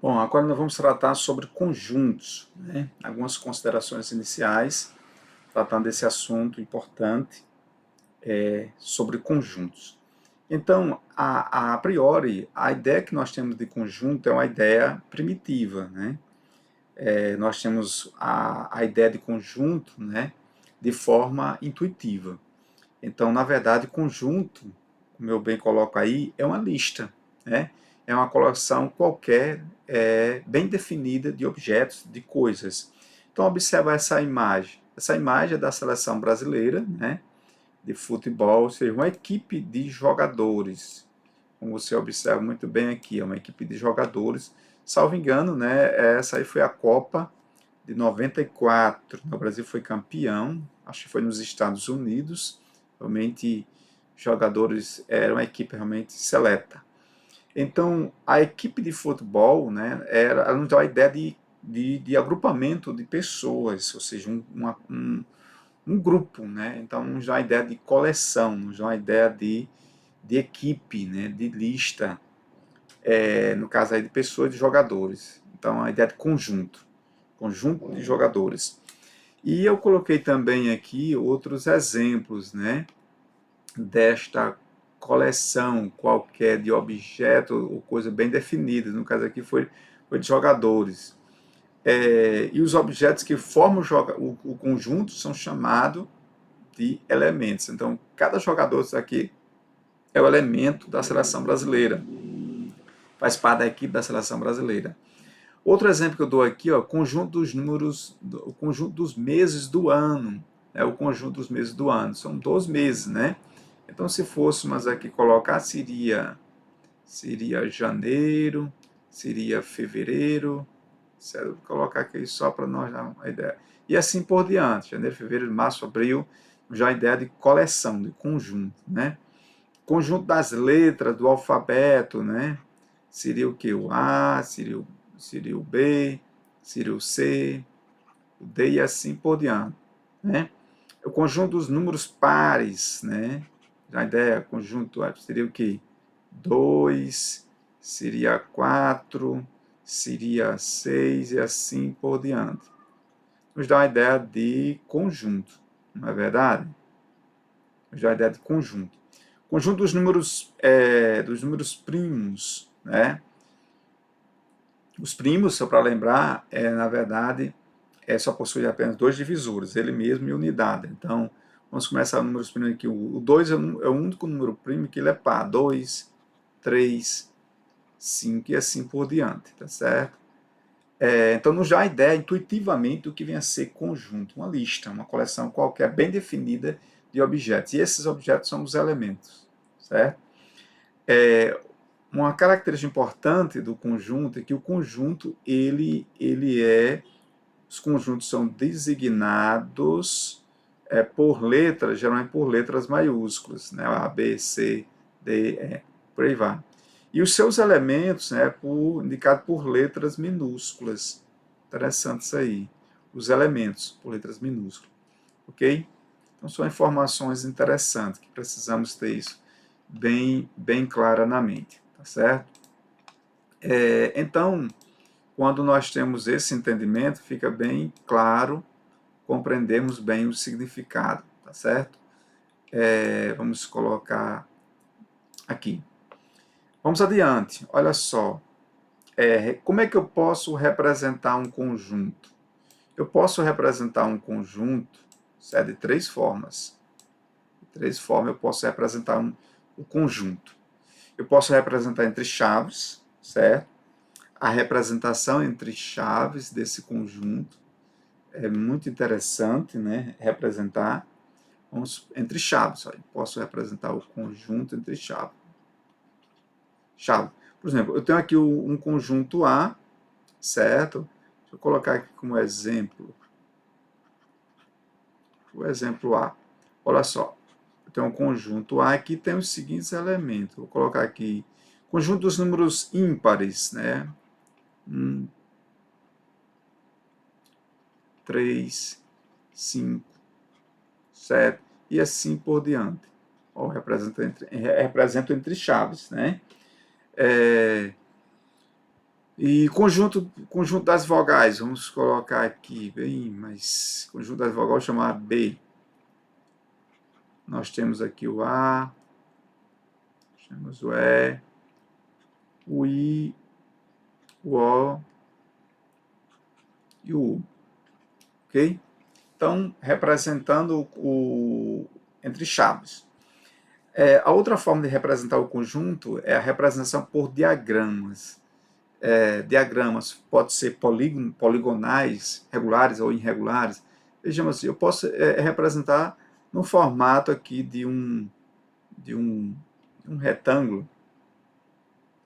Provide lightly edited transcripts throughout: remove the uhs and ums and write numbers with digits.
Bom, agora nós vamos tratar sobre conjuntos, né? Algumas considerações iniciais, tratando desse assunto importante sobre conjuntos. Então, a priori, a ideia que nós temos de conjunto é uma ideia primitiva, né? Nós temos a ideia de conjunto, né, de forma intuitiva. Então, na verdade, conjunto, como eu bem coloco aí, é uma lista, né? É uma coleção qualquer, bem definida de objetos, de coisas. Então, observa essa imagem. Essa imagem é da seleção brasileira, né, de futebol, ou seja, uma equipe de jogadores. Como você observa muito bem aqui, é uma equipe de jogadores. Salvo engano, né, essa aí foi a Copa de 94. O Brasil foi campeão, acho que foi nos Estados Unidos. Realmente, jogadores, era uma equipe realmente seleta. Então, a equipe de futebol, né, ela nos dá a ideia de agrupamento de pessoas, ou seja, um grupo, né? Então, nos dá a ideia de coleção, nos dá a ideia de equipe, né, de lista, no caso aí de pessoas, de jogadores. Então, a ideia de conjunto de jogadores. E eu coloquei também aqui outros exemplos, né, desta coleção qualquer de objetos ou coisa bem definida. No caso aqui foi de jogadores. E os objetos que formam o conjunto são chamados de elementos. Então, cada jogador aqui é o elemento da seleção brasileira, faz parte da equipe da seleção brasileira. Outro exemplo que eu dou aqui, ó, conjunto dos números, o conjunto dos meses do ano, o conjunto dos meses do ano, são 12 meses, né? Então, se fôssemos aqui colocar, seria janeiro, seria fevereiro, vou colocar aqui só para nós dar uma ideia. E assim por diante, janeiro, fevereiro, março, abril, já a ideia de coleção, de conjunto, né? Conjunto das letras do alfabeto, né? Seria o que? O A, seria o B, seria o C, o D e assim por diante, né? O conjunto dos números pares, né? A ideia, conjunto seria o que? 2, seria 4, seria 6 e assim por diante. Nos dá uma ideia de conjunto, não é verdade? Nos dá uma ideia de conjunto. Conjunto dos números primos, né? Os primos, só para lembrar, na verdade, só possui apenas dois divisores, ele mesmo e unidade. Então, vamos começar números primos aqui. O 2 é o único número primo que ele é par. 2, 3, 5 e assim por diante, tá certo? Então, nos dá a ideia intuitivamente do que vem a ser conjunto, uma lista, uma coleção qualquer bem definida de objetos. E esses objetos são os elementos, certo? Uma característica importante do conjunto é que o conjunto, os conjuntos são designados por letras, geralmente por letras maiúsculas, né? A, B, C, D, E, por aí vai. E os seus elementos, né, indicados por letras minúsculas. Interessante isso aí. Os elementos por letras minúsculas. Ok? Então são informações interessantes que precisamos ter isso bem clara na mente. Tá certo? Então, quando nós temos esse entendimento, fica bem claro, compreendemos bem o significado, tá certo? Vamos colocar aqui. Vamos adiante, olha só. Como é que eu posso representar um conjunto? Eu posso representar um conjunto de três formas. De três formas eu posso representar o conjunto. Eu posso representar entre chaves, certo? A representação entre chaves desse conjunto é muito interessante, né? Representar entre chaves. Ó. Eu posso representar o conjunto entre chaves. Por exemplo, eu tenho aqui um conjunto A, certo? Deixa eu colocar aqui como exemplo. O exemplo A. Olha só. Eu tenho um conjunto A que tem os seguintes elementos. Vou colocar aqui. Conjunto dos números ímpares, né? 1, 3, 5, 7 e assim por diante. Ó, represento entre chaves, né? E conjunto das vogais, vamos colocar aqui, bem, mas conjunto das vogais chamar B. Nós temos aqui o A, temos o E, o I, o O e o U, ok? Então, representando entre chaves. A outra forma de representar o conjunto é a representação por diagramas. Diagramas pode ser poligonais, regulares ou irregulares. Vejamos assim, eu posso representar no formato aqui de um retângulo,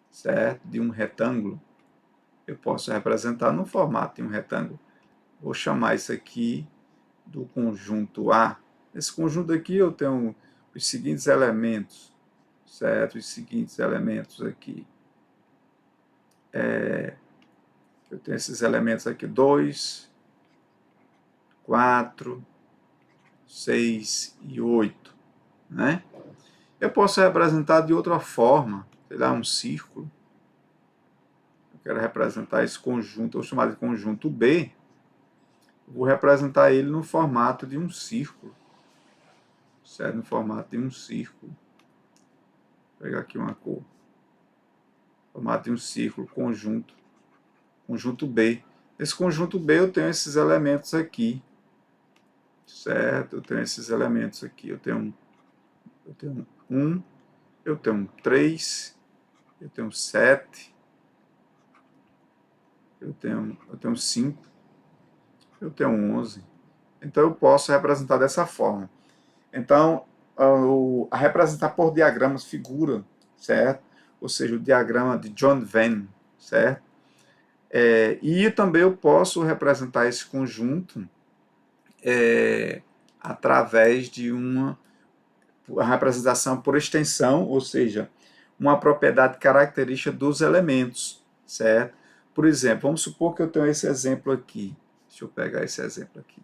certo? De um retângulo. Eu posso representar no formato de um retângulo. Vou chamar isso aqui do conjunto A. Nesse conjunto aqui eu tenho os seguintes elementos, certo? Os seguintes elementos aqui. Eu tenho esses elementos aqui, 2, 4, 6 e 8, né? Eu posso representar de outra forma, sei lá, um círculo. Eu quero representar esse conjunto, eu vou chamar de conjunto B. Vou representar ele no formato de um círculo, certo? No formato de um círculo. Vou pegar aqui uma cor. Formato de um círculo, conjunto B. Nesse conjunto B eu tenho esses elementos aqui, certo? Eu tenho esses elementos aqui. Eu tenho 1, eu tenho 3, eu tenho 7, eu tenho 5, eu tenho 11. Então eu posso representar dessa forma. Então, a representar por diagramas figura, certo? Ou seja, o diagrama de John Venn, certo? E também eu posso representar esse conjunto através de uma representação por extensão, ou seja, uma propriedade característica dos elementos, certo? Por exemplo, vamos supor que eu tenho esse exemplo aqui. Deixa eu pegar esse exemplo aqui.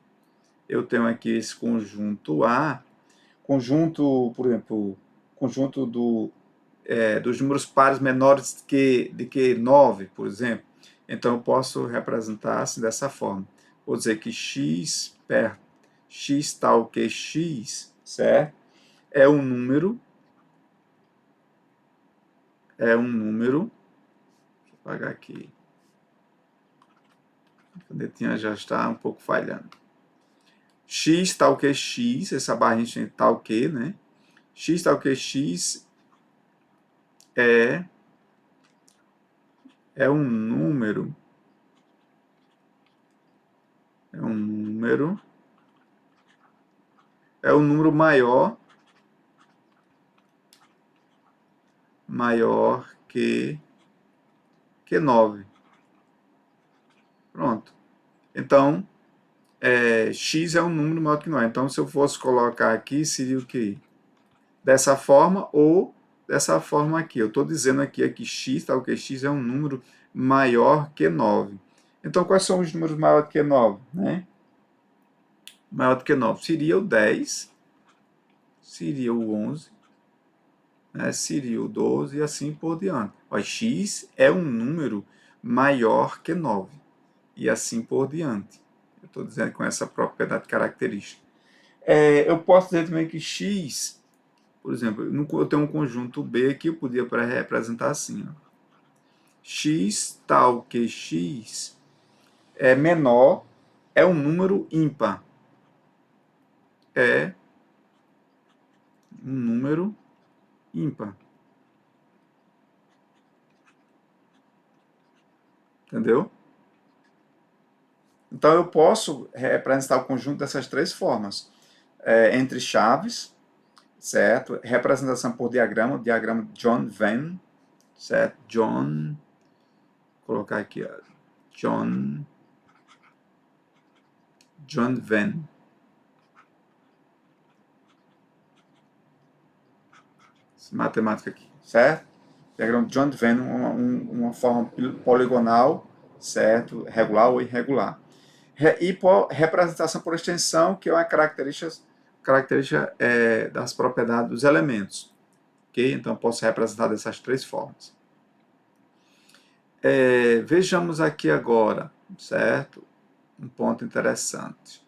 Eu tenho aqui esse conjunto A, por exemplo, conjunto dos números pares menores de que 9, por exemplo. Então, eu posso representar assim, dessa forma. Vou dizer que x tal que x, certo? É um número, deixa eu apagar aqui, a canetinha já está um pouco falhando. X tal que x, essa barrinha tal que, né? X tal que x é um número, é um número maior que 9. Pronto. Então, x é um número maior que 9. Então, se eu fosse colocar aqui, seria o quê? Dessa forma ou dessa forma aqui. Eu estou dizendo aqui que x, tal que x é um número maior que 9. Então, quais são os números maiores que 9? Né? Maior do que 9 seria o 10, seria o 11, né? Seria o 12 e assim por diante. Ó, x é um número maior que 9 e assim por diante. Eu estou dizendo com essa propriedade característica. Eu posso dizer também que x, por exemplo, eu tenho um conjunto B aqui, eu podia representar assim. Ó. X tal que x é menor, é um número ímpar. É um número ímpar. Entendeu? Então eu posso representar o conjunto dessas três formas. Entre chaves, certo? Representação por diagrama de John Venn, certo? Vou colocar aqui, ó, John Venn. Essa matemática aqui, certo? Diagrama de John Venn, uma forma poligonal, certo? Regular ou irregular. E por representação por extensão, que é uma característica das propriedades dos elementos. Okay? Então, eu posso representar dessas três formas. Vejamos aqui agora, certo? Um ponto interessante.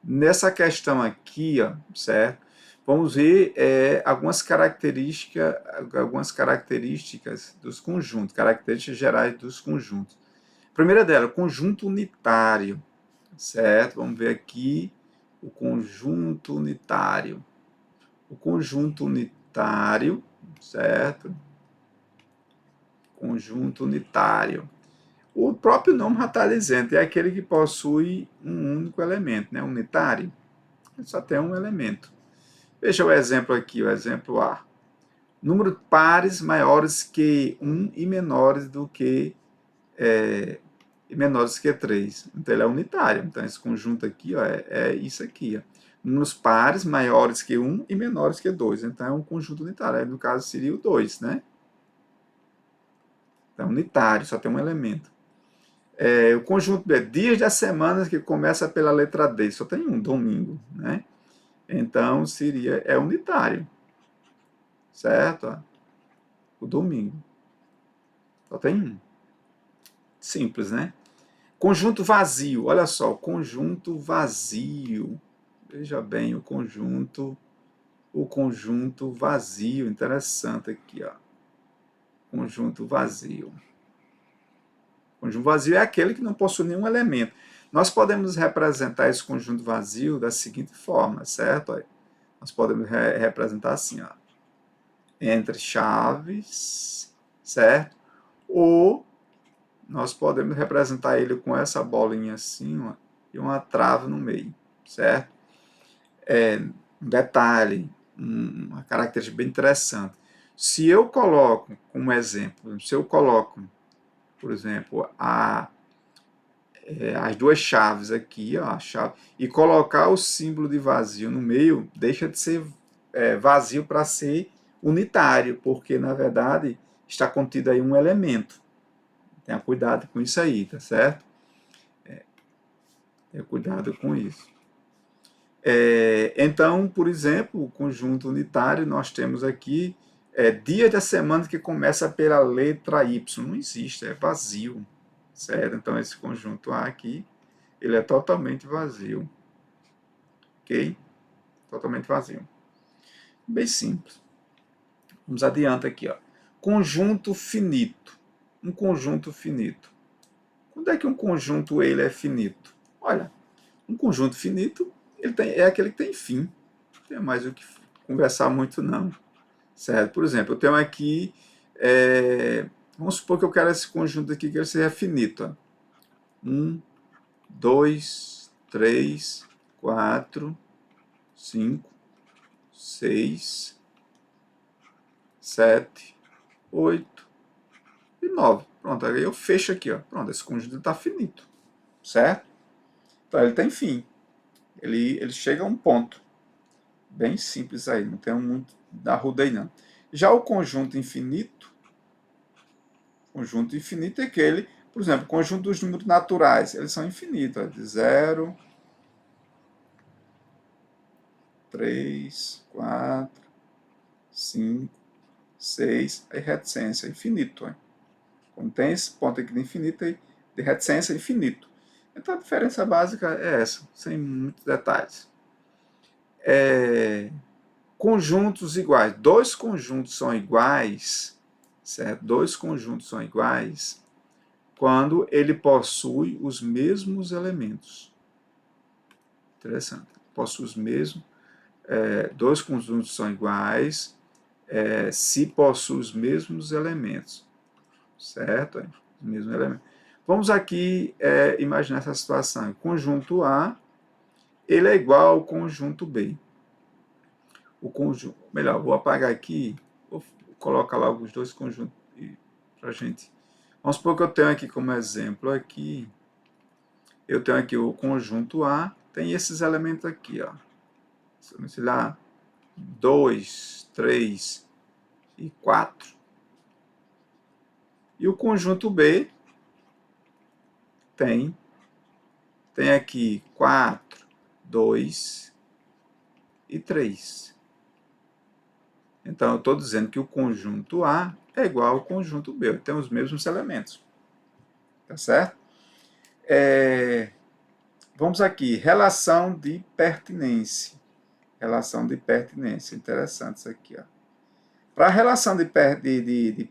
Nessa questão aqui, ó, certo? Vamos ver algumas características dos conjuntos, características gerais dos conjuntos. A primeira dela, conjunto unitário, certo? Vamos ver aqui o conjunto unitário. O conjunto unitário, certo? Conjunto unitário. O próprio nome já está dizendo, é aquele que possui um único elemento, né? Unitário. Ele só tem um elemento. Veja o exemplo aqui, o exemplo A. Número pares maiores que 1 e menores do que e menores que 3. Então ele é unitário. Então esse conjunto aqui ó, é isso aqui. Ó. Números pares maiores que 1 e menores que 2. Então é um conjunto unitário. Aí, no caso seria o 2, né? Então unitário, só tem um elemento. O conjunto B, dias da semana que começa pela letra D, só tem um, domingo, né? Então é unitário, certo? O domingo. Só tem um. Simples, né? Conjunto vazio, olha só, o conjunto vazio. Veja bem o conjunto vazio, interessante aqui, ó. Conjunto vazio. Conjunto vazio é aquele que não possui nenhum elemento. Nós podemos representar esse conjunto vazio da seguinte forma, certo? Nós podemos representar assim, ó, entre chaves, certo? Ou nós podemos representar ele com essa bolinha assim, ó, e uma trava no meio, certo? Um detalhe, uma característica bem interessante. Se eu coloco, como exemplo, se eu coloco, por exemplo, as duas chaves aqui, ó, a chave, e colocar o símbolo de vazio no meio, deixa de ser vazio para ser unitário, porque na verdade está contido aí um elemento. Tenha cuidado com isso aí, tá certo? Tenha cuidado com isso. Então, por exemplo, o conjunto unitário, nós temos aqui dia da semana que começa pela letra Y. Não existe, é vazio, certo? Então, esse conjunto A aqui, ele é totalmente vazio, ok? Totalmente vazio. Bem simples. Vamos adiante aqui, ó. Conjunto finito. Um conjunto finito. Quando é que um conjunto ele é finito? Olha, um conjunto finito é aquele que tem fim. Não tem mais o que conversar muito, não. Certo? Por exemplo, eu tenho aqui. Vamos supor que eu quero esse conjunto aqui que ele seja finito. 1, 2, 3, 4, 5, 6, 7, 8 e 9. Pronto, aí eu fecho aqui. Ó. Pronto, esse conjunto está finito. Certo? Então ele tem fim. Ele chega a um ponto. Bem simples aí, não tem muito da ruda aí não. Já o conjunto infinito é aquele, por exemplo, o conjunto dos números naturais, eles são infinitos, ó, de 0, 3, 4, 5, 6, aí reticência, infinito. Ó. Quando tem esse ponto aqui de infinito, aí, de reticência, infinito. Então a diferença básica é essa, sem muitos detalhes. Conjuntos iguais. Dois conjuntos são iguais, certo? Dois conjuntos são iguais quando ele possui os mesmos elementos. Interessante. Possui os mesmos. Dois conjuntos são iguais se possui os mesmos elementos. Certo? Os mesmos elementos. Vamos aqui imaginar essa situação. O conjunto A ele é igual ao conjunto B. O conjunto, melhor, vou apagar aqui, vou colocar logo os dois conjuntos para a gente. Vamos supor que eu tenho aqui como exemplo aqui, eu tenho aqui o conjunto A, tem esses elementos aqui, ó. Sei lá, 2, 3 e 4. E o conjunto B tem aqui 4, 2 e 3. Então, eu estou dizendo que o conjunto A é igual ao conjunto B, tem os mesmos elementos. Tá certo? Vamos aqui, relação de pertinência. Relação de pertinência, interessante isso aqui. Para a relação de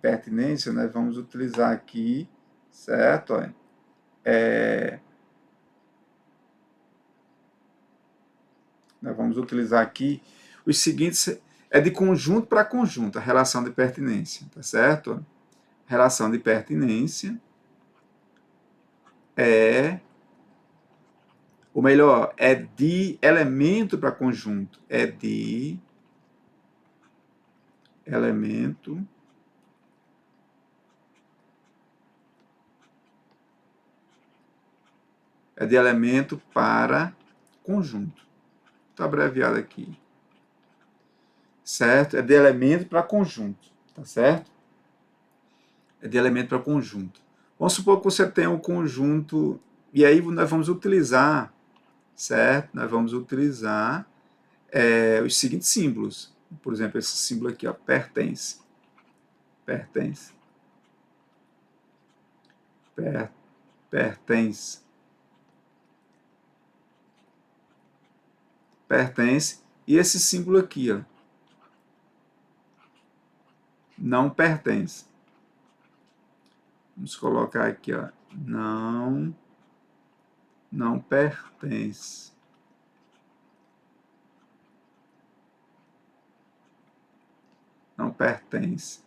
pertinência, nós vamos utilizar aqui, certo? Nós vamos utilizar aqui os seguintes, é de conjunto para conjunto, a relação de pertinência, tá certo? Relação de pertinência ou melhor, é de elemento para conjunto, é de elemento para conjunto. Está abreviado aqui. Certo? É de elemento para conjunto. Tá certo? É de elemento para conjunto. Vamos supor que você tem um conjunto, e aí nós vamos utilizar, certo? Nós vamos utilizar os seguintes símbolos. Por exemplo, esse símbolo aqui, ó, pertence. Pertence. Pertence. Pertence. E esse símbolo aqui, ó, não pertence. Vamos colocar aqui, ó, não pertence. Não pertence.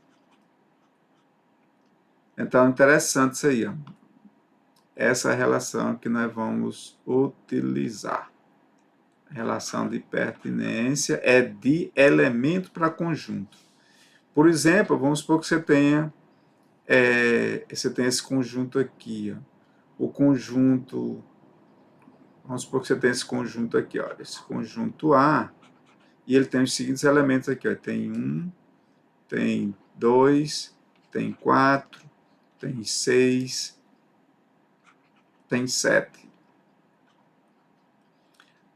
Então, interessante isso aí, ó. Essa é a relação que nós vamos utilizar. A relação de pertinência é de elemento para conjunto. Por exemplo, vamos supor que você tenha esse conjunto aqui, ó. O conjunto, vamos supor que você tenha esse conjunto aqui, ó, esse conjunto A, e ele tem os seguintes elementos aqui, ó. Tem 1, tem 2, tem 4, tem 6, tem 7.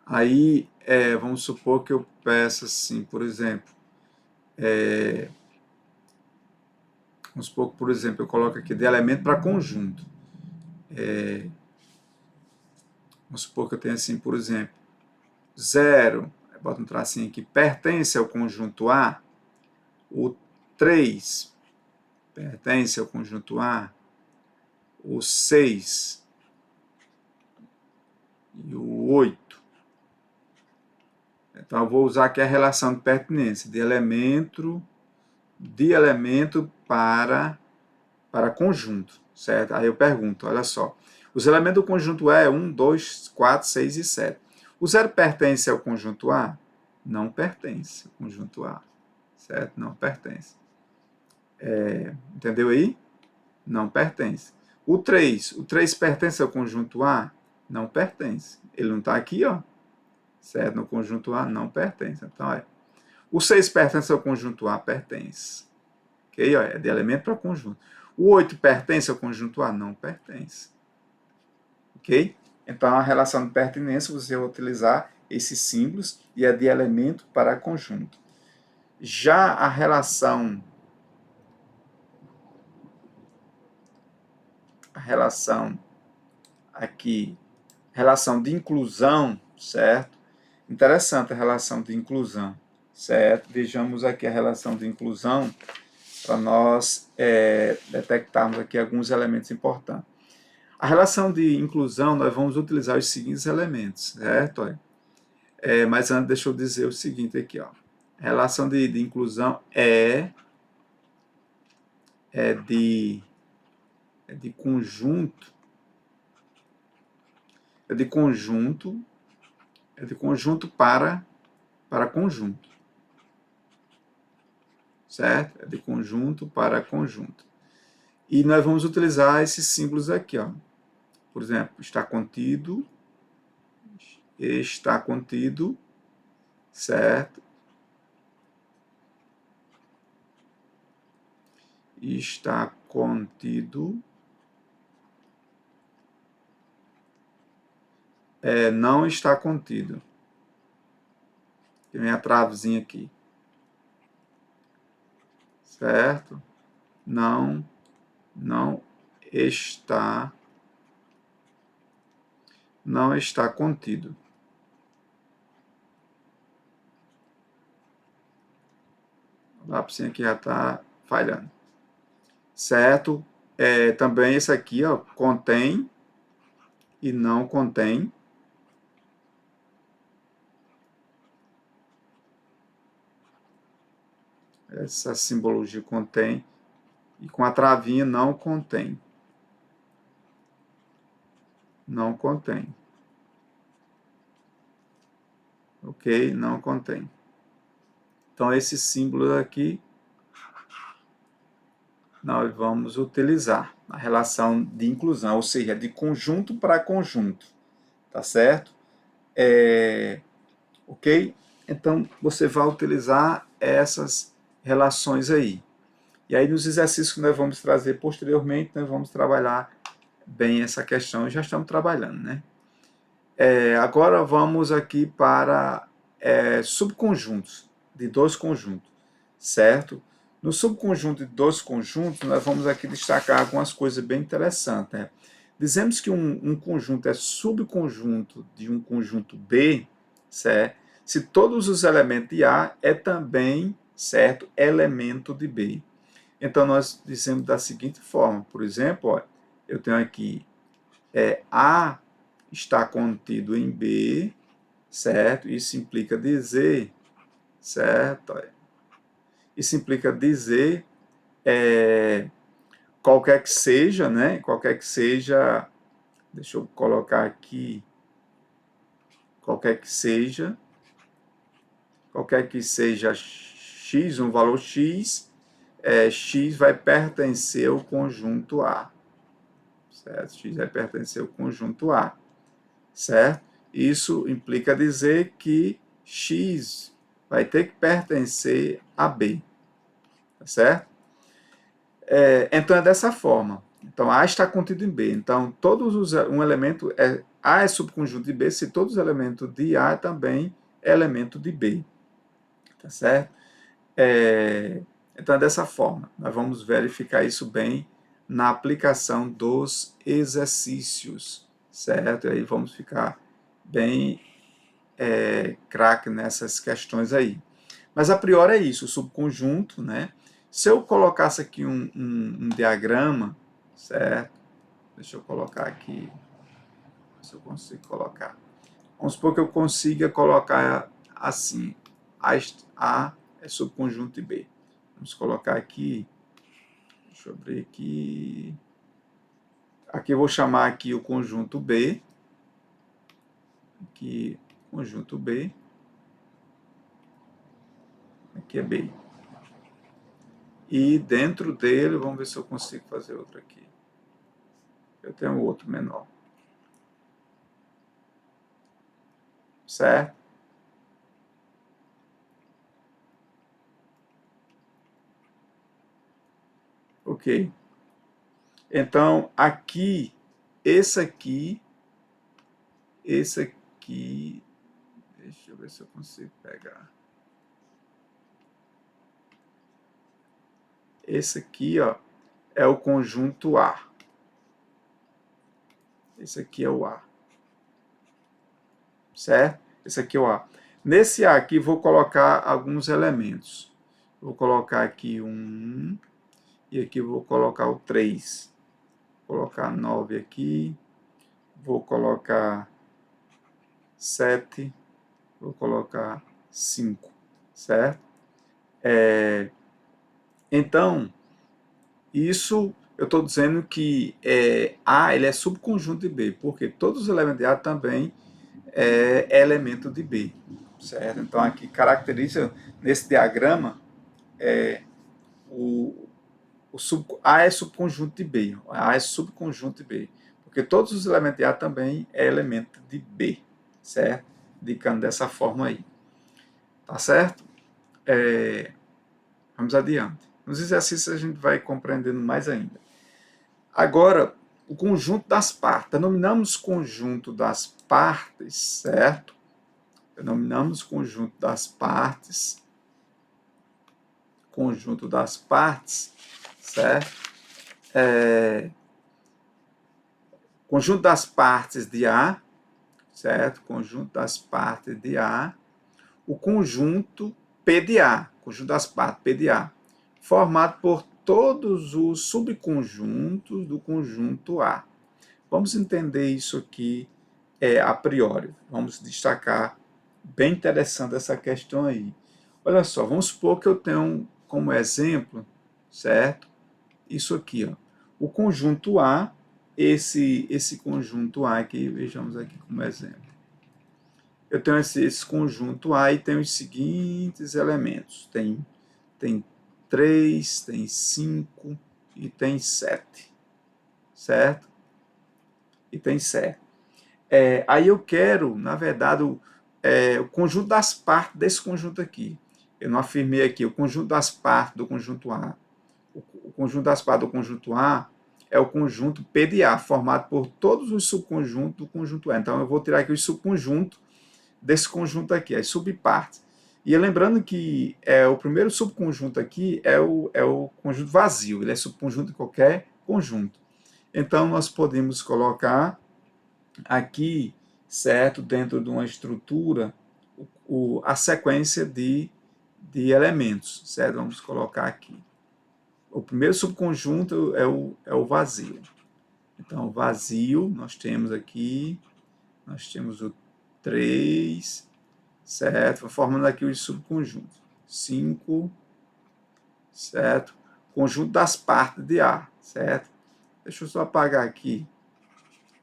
Aí, vamos supor que eu peça assim, por exemplo, vamos supor que, por exemplo, eu coloco aqui de elemento para conjunto. Vamos supor que eu tenho assim, por exemplo, 0, bota um tracinho aqui, pertence ao conjunto A, o 3 pertence ao conjunto A, o 6 e o 8. Então, eu vou usar aqui a relação de pertinência, de elemento para conjunto, certo? Aí eu pergunto, olha só, os elementos do conjunto A é 1, 2, 4, 6 e 7. O 0 pertence ao conjunto A? Não pertence ao conjunto A, certo? Não pertence. Entendeu aí? Não pertence. O 3 pertence ao conjunto A? Não pertence. Ele não está aqui, ó, certo? No conjunto A não pertence. Então, o 6 pertence ao conjunto A? Pertence. Ok? Ó, é de elemento para conjunto. O 8 pertence ao conjunto A? Não pertence. Ok? Então, a relação de pertinência, você vai utilizar esses símbolos e é de elemento para conjunto. Já a relação aqui, relação de inclusão, certo? Interessante a relação de inclusão, certo? Vejamos aqui a relação de inclusão para nós detectarmos aqui alguns elementos importantes. A relação de inclusão, nós vamos utilizar os seguintes elementos, certo? Mas antes, deixa eu dizer o seguinte aqui, ó. A relação de inclusão é de conjunto, para conjunto, certo? É de conjunto para conjunto. E nós vamos utilizar esses símbolos aqui, ó. Por exemplo, está contido, certo? Está contido, não está contido. Tem minha travezinha aqui. certo? Não está contido. O lápis aqui já está falhando. Certo? Também esse aqui, ó, contém e não contém. Essa simbologia contém. E com a travinha não contém. Não contém. Ok? Não contém. Então, esse símbolo aqui nós vamos utilizar na relação de inclusão, ou seja, de conjunto para conjunto. Tá certo? Ok? Então, você vai utilizar essas relações aí. E aí, nos exercícios que nós vamos trazer posteriormente, nós vamos trabalhar bem essa questão. Já estamos trabalhando, né? Agora vamos aqui para subconjuntos de dois conjuntos, certo? No subconjunto de dois conjuntos, nós vamos aqui destacar algumas coisas bem interessantes. Né? Dizemos que um conjunto é subconjunto de um conjunto B, certo? Se todos os elementos de A é também, certo, elemento de B. Então, nós dizemos da seguinte forma, por exemplo, ó, eu tenho aqui A está contido em B, certo? Isso implica dizer, certo? Isso implica dizer, qualquer que seja, né? Qualquer que seja, deixa eu colocar aqui, qualquer que seja x, um valor x, x vai pertencer ao conjunto A, certo? X vai pertencer ao conjunto A, certo? Isso implica dizer que x vai ter que pertencer a B, tá certo? Então é dessa forma. Então A está contido em B. Então um elemento A é subconjunto de B se todos os elementos de A também é elemento de B, tá certo? Então é dessa forma. Nós vamos verificar isso bem na aplicação dos exercícios, certo? E aí vamos ficar bem craque nessas questões aí. Mas a priori é isso, o subconjunto, né? Se eu colocasse aqui um diagrama, certo? Deixa eu colocar aqui, se eu consigo colocar. Vamos supor que eu consiga colocar assim, A é subconjunto de B. Vamos colocar aqui, deixa eu abrir aqui. Aqui eu vou chamar aqui o conjunto B. Aqui, conjunto B. Aqui é B. E dentro dele, vamos ver se eu consigo fazer outro aqui. Eu tenho outro menor. Certo? Ok. Então, aqui, esse aqui, deixa eu ver se eu consigo pegar. Esse aqui, ó, é o conjunto A. Esse aqui é o A. Certo? Esse aqui é o A. Nesse A aqui, vou colocar alguns elementos. Vou colocar aqui um, e aqui vou colocar o 3. Vou colocar 9 aqui. Vou colocar 7. Vou colocar 5. Certo? Então, isso eu estou dizendo que A ele é subconjunto de B, porque todos os elementos de A também é elemento de B, certo? Então aqui caracteriza nesse diagrama A é subconjunto de B, A é subconjunto de B, porque todos os elementos de A também é elemento de B, certo? Indicando dessa forma aí, tá certo? Vamos adiante. Nos exercícios a gente vai compreendendo mais ainda. Agora, o conjunto das partes. Denominamos conjunto das partes, certo? Denominamos conjunto das partes conjunto das partes, certo? Conjunto das partes de A, certo? Conjunto das partes de A, o conjunto P de A, conjunto das partes P de A, formado por todos os subconjuntos do conjunto A. Vamos entender isso aqui a priori. Vamos destacar, bem interessante essa questão aí. Olha só, vamos supor que eu tenho como exemplo, certo? Isso aqui, ó. O conjunto A, esse conjunto A aqui, vejamos aqui como exemplo. Eu tenho esse conjunto A e tenho os seguintes elementos. Tem 3, tem 5 e tem 7, certo? E tem 7. Aí eu quero, na verdade, o conjunto das partes desse conjunto aqui. Eu não afirmei aqui o conjunto das partes do conjunto A. O conjunto das partes do conjunto A é o conjunto P de A, formado por todos os subconjuntos do conjunto A. Então, eu vou tirar aqui os subconjuntos desse conjunto aqui, as subpartes. E lembrando que o primeiro subconjunto aqui é o conjunto vazio, ele é subconjunto de qualquer conjunto. Então, nós podemos colocar aqui, certo, dentro de uma estrutura, a sequência de elementos, certo? Vamos colocar aqui. O primeiro subconjunto é o vazio. Então, o vazio, nós temos aqui, nós temos o 3, certo? Formando aqui os subconjuntos. 5, certo? Conjunto das partes de A, certo? Deixa eu só apagar aqui,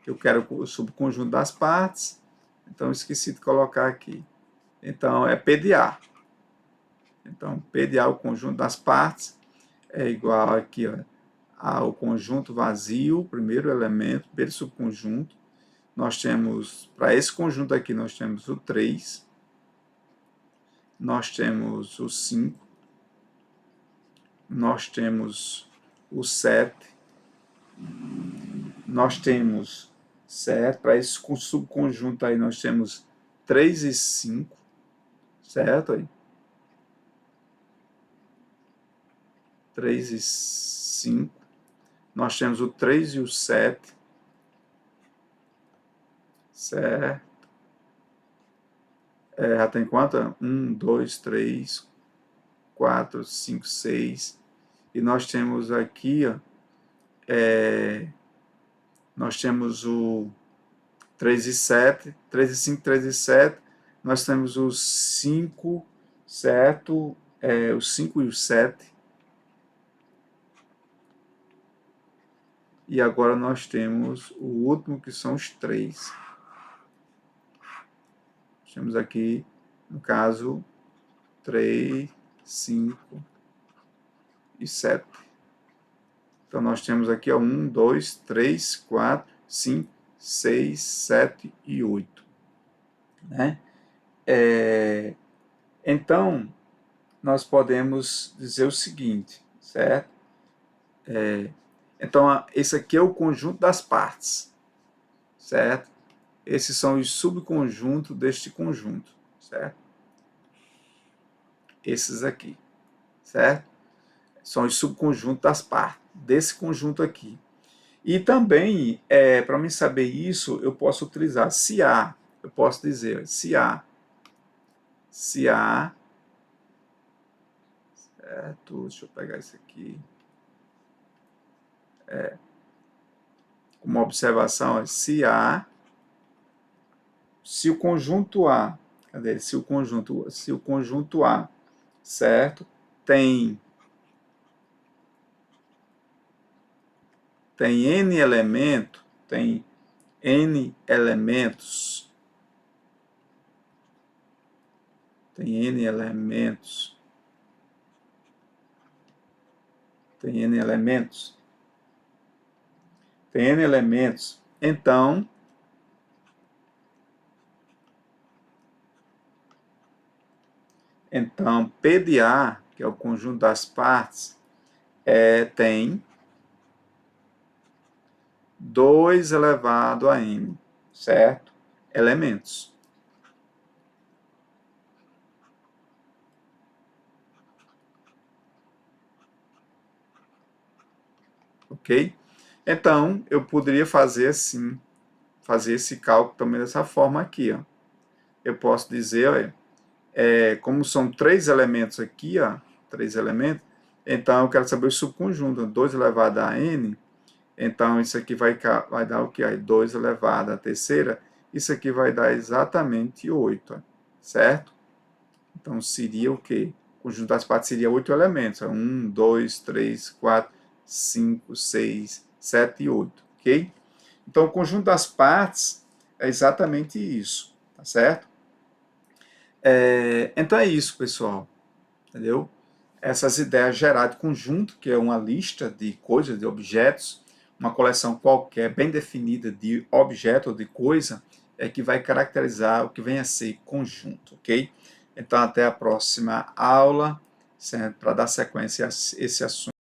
que eu quero o subconjunto das partes, então esqueci de colocar aqui. Então, é P de A. Então, P de A, o conjunto das partes, é igual aqui, ó, ao conjunto vazio, primeiro elemento, primeiro subconjunto. Nós temos, para esse conjunto aqui, nós temos o 3, nós temos o 5, nós temos o 7, nós temos, certo? Para esse subconjunto aí, nós temos 3 e 5, certo? Aí. 3 e 5. Nós temos o 3 e o 7, certo? Já tem quanto? 1, 2, 3, 4, 5, 6. E nós temos aqui, ó, nós temos o 3 e 7, 3 e 5, 3 e 7. Nós temos o 5, certo? O 5 e o 7. E agora nós temos o último, que são os 3. Temos aqui, no caso, 3, 5 e 7. Então, nós temos aqui 1, 2, 3, 4, 5, 6, 7 e 8. Né? Então, nós podemos dizer o seguinte, certo? Então, esse aqui é o conjunto das partes, certo? Esses são os subconjuntos deste conjunto, certo? Esses aqui, certo? São os subconjuntos das partes desse conjunto aqui. E também, para mim saber isso, eu posso utilizar se A. Eu posso dizer se A, certo? Deixa eu pegar isso aqui. Uma observação, se A, se o conjunto A, cadê? Se o conjunto A, certo? Tem N elementos, tem N elementos, tem N elementos, tem N elementos, tem N elementos, então P de A, que é o conjunto das partes, tem 2 elevado a n, certo? Elementos. ok? Então, eu poderia fazer assim, fazer esse cálculo também dessa forma aqui, ó. Eu posso dizer, olha, como são 3 elementos aqui, ó, 3 elementos, então eu quero saber o subconjunto, 2 elevado a n, então isso aqui vai dar o que? 2 elevado à terceira, isso aqui vai dar exatamente 8, ó, certo? Então seria o quê? O conjunto das partes seria 8 elementos, 1, 2, 3, 4, 5, 6, 7 e 8, ok? Então o conjunto das partes é exatamente isso, tá certo? Então é isso, pessoal, entendeu? Essas ideias gerais de conjunto, que é uma lista de coisas, de objetos, uma coleção qualquer, bem definida de objeto ou de coisa, é que vai caracterizar o que vem a ser conjunto, ok? Então até a próxima aula, para dar sequência a esse assunto.